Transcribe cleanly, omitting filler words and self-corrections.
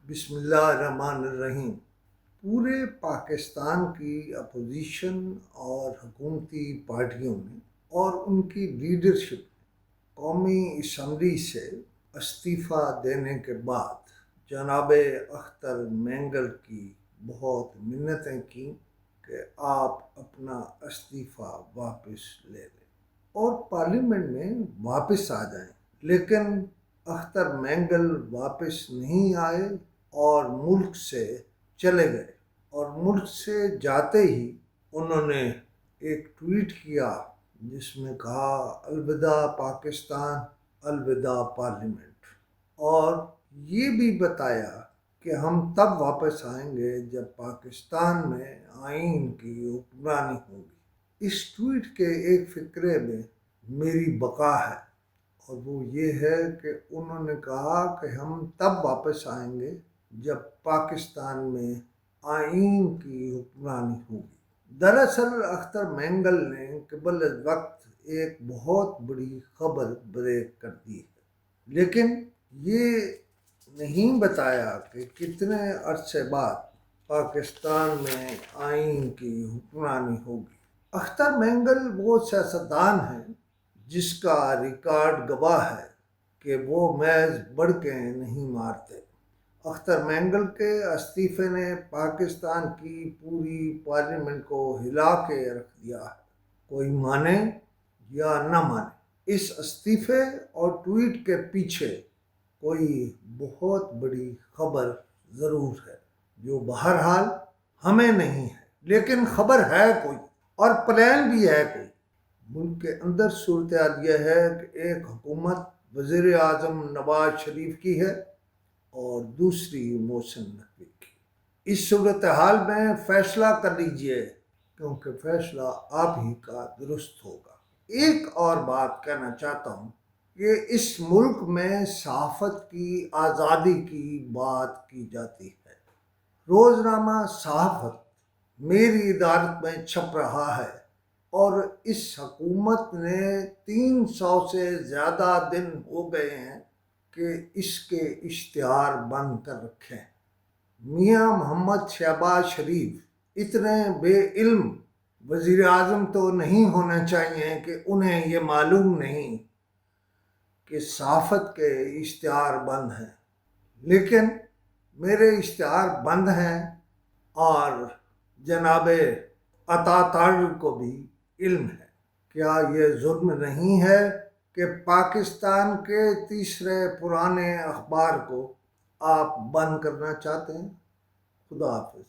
بسم اللہ الرحمن الرحیم۔ پورے پاکستان کی اپوزیشن اور حکومتی پارٹیوں نے اور ان کی لیڈرشپ قومی اسمبلی سے استعفیٰ دینے کے بعد جناب اختر مینگل کی بہت منتیں کیں کہ آپ اپنا استعفیٰ واپس لے لیں اور پارلیمنٹ میں واپس آ جائیں، لیکن اختر مینگل واپس نہیں آئے اور ملک سے چلے گئے، اور ملک سے جاتے ہی انہوں نے ایک ٹویٹ کیا جس میں کہا الوداع پاکستان، الوداع پارلیمنٹ، اور یہ بھی بتایا کہ ہم تب واپس آئیں گے جب پاکستان میں آئین کی حکمرانی ہوگی۔ اس ٹویٹ کے ایک فقرے میں میری بقا ہے، اور وہ یہ ہے کہ انہوں نے کہا کہ ہم تب واپس آئیں گے جب پاکستان میں آئین کی حکمرانی ہوگی۔ دراصل اختر مینگل نے قبل از وقت ایک بہت بڑی خبر بریک کر دی ہے، لیکن یہ نہیں بتایا کہ کتنے عرصے بعد پاکستان میں آئین کی حکمرانی ہوگی۔ اختر مینگل وہ سیاستدان ہیں جس کا ریکارڈ گواہ ہے کہ وہ محض بڑکیں نہیں مارتے۔ اختر مینگل کے استعفے نے پاکستان کی پوری پارلیمنٹ کو ہلا کے رکھ دیا ہے، کوئی مانے یا نہ مانے۔ اس استعفے اور ٹویٹ کے پیچھے کوئی بہت بڑی خبر ضرور ہے جو بہرحال ہمیں نہیں ہے، لیکن خبر ہے کوئی اور پلان بھی ہے کوئی۔ ملک کے اندر صورتحال یہ ہے کہ ایک حکومت وزیر اعظم نواز شریف کی ہے اور دوسری محسن نقوی کی۔ اس صورتحال میں فیصلہ کر لیجئے، کیونکہ فیصلہ آپ ہی کا درست ہوگا۔ ایک اور بات کہنا چاہتا ہوں کہ اس ملک میں صحافت کی آزادی کی بات کی جاتی ہے۔ روزنامہ صحافت میری ادارت میں چھپ رہا ہے، اور اس حکومت نے 300 سے زیادہ دن ہو گئے ہیں کہ اس کے اشتہار بند کر رکھے ہیں۔ میاں محمد شہباز شریف اتنے بے علم وزیر اعظم تو نہیں ہونا چاہیے کہ انہیں یہ معلوم نہیں کہ صحافت کے اشتہار بند ہیں، لیکن میرے اشتہار بند ہیں، اور جناب عطا طاہر کو بھی علم ہے۔ کیا یہ ظلم نہیں ہے کہ پاکستان کے تیسرے پرانے اخبار کو آپ بند کرنا چاہتے ہیں؟ خدا حافظ۔